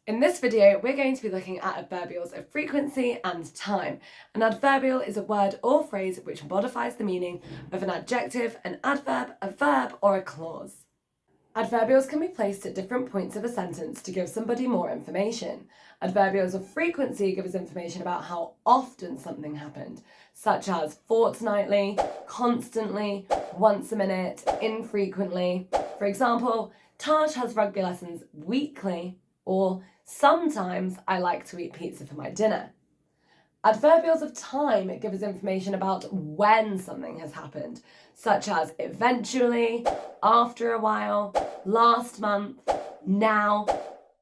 In this video, we're going to be looking at adverbials of frequency and time. An adverbial is a word or phrase which modifies the meaning of an adjective, an adverb, a verb, or a clause. Adverbials can be placed at different points of a sentence to give somebody more information. Adverbials of frequency give us information about how often something happened, such as fortnightly, constantly, once a minute, infrequently. For example, Taj has rugby lessons weekly, or sometimes I like to eat pizza for my dinner. Adverbials of time give us information about when something has happened, such as eventually, after a while, last month, now.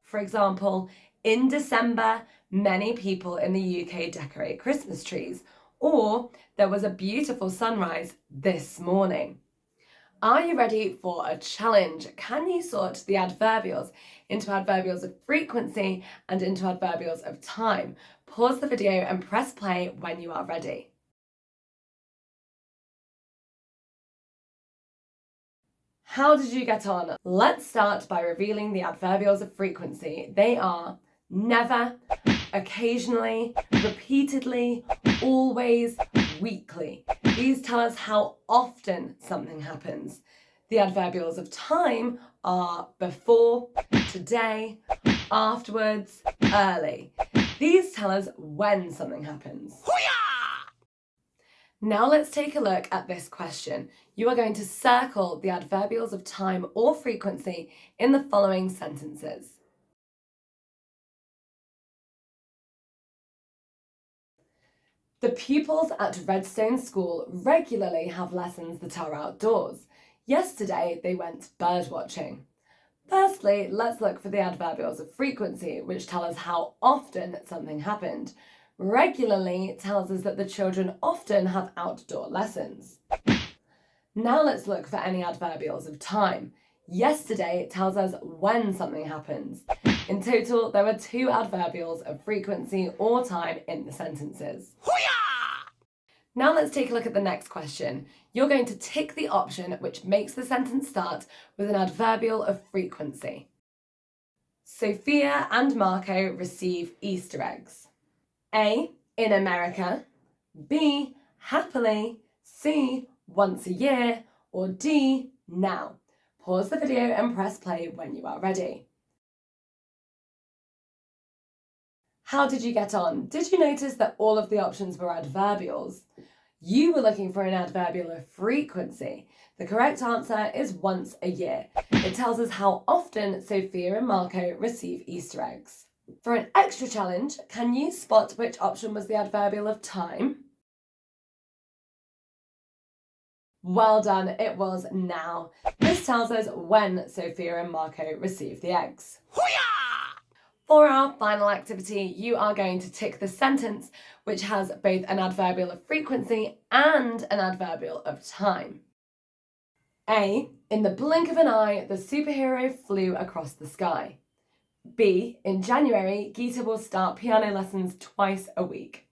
For example, in December, many people in the UK decorate Christmas trees, or there was a beautiful sunrise this morning. Are you ready for a challenge? Can you sort the adverbials into adverbials of frequency and into adverbials of time? Pause the video and press play when you are ready. How did you get on? Let's start by revealing the adverbials of frequency. They are never, occasionally, repeatedly, always, weekly. These tell us how often something happens. The adverbials of time are before, today, afterwards, early. These tell us when something happens. Now let's take a look at this question. You are going to circle the adverbials of time or frequency in the following sentences. The pupils at Redstone School regularly have lessons that are outdoors. Yesterday they went bird watching. Firstly, let's look for the adverbials of frequency, which tell us how often something happened. Regularly tells us that the children often have outdoor lessons. Now let's look for any adverbials of time. Yesterday tells us when something happens. In total, there were 2 adverbials of frequency or time in the sentences. Now let's take a look at the next question. You're going to tick the option which makes the sentence start with an adverbial of frequency. Sophia and Marco receive Easter eggs. A, in America. B, happily. C, once a year. Or D, now. Pause the video and press play when you are ready. How did you get on? Did you notice that all of the options were adverbials? You were looking for an adverbial of frequency. The correct answer is once a year. It tells us how often Sophia and Marco receive Easter eggs. For an extra challenge, can you spot which option was the adverbial of time? Well done, it was now. This tells us when Sophia and Marco receive the eggs. For our final activity, you are going to tick the sentence which has both an adverbial of frequency and an adverbial of time. A, in the blink of an eye, the superhero flew across the sky. B, in January, Geeta will start piano lessons twice a week.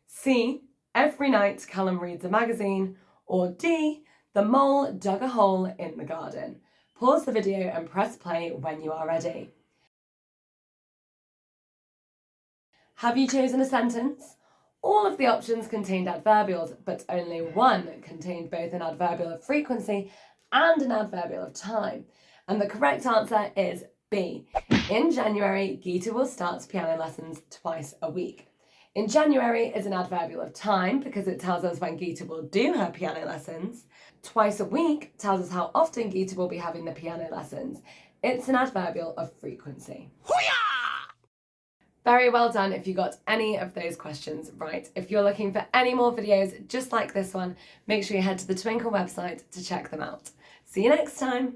C, every night Callum reads a magazine. Or D, the mole dug a hole in the garden. Pause the video and press play when you are ready. Have you chosen a sentence? All of the options contained adverbials, but only one contained both an adverbial of frequency and an adverbial of time. And the correct answer is B. In January, Geeta will start piano lessons twice a week. In January is an adverbial of time because it tells us when Geeta will do her piano lessons. Twice a week tells us how often Geeta will be having the piano lessons. It's an adverbial of frequency. Very well done if you got any of those questions right. If you're looking for any more videos just like this one, make sure you head to the Twinkl website to check them out. See you next time.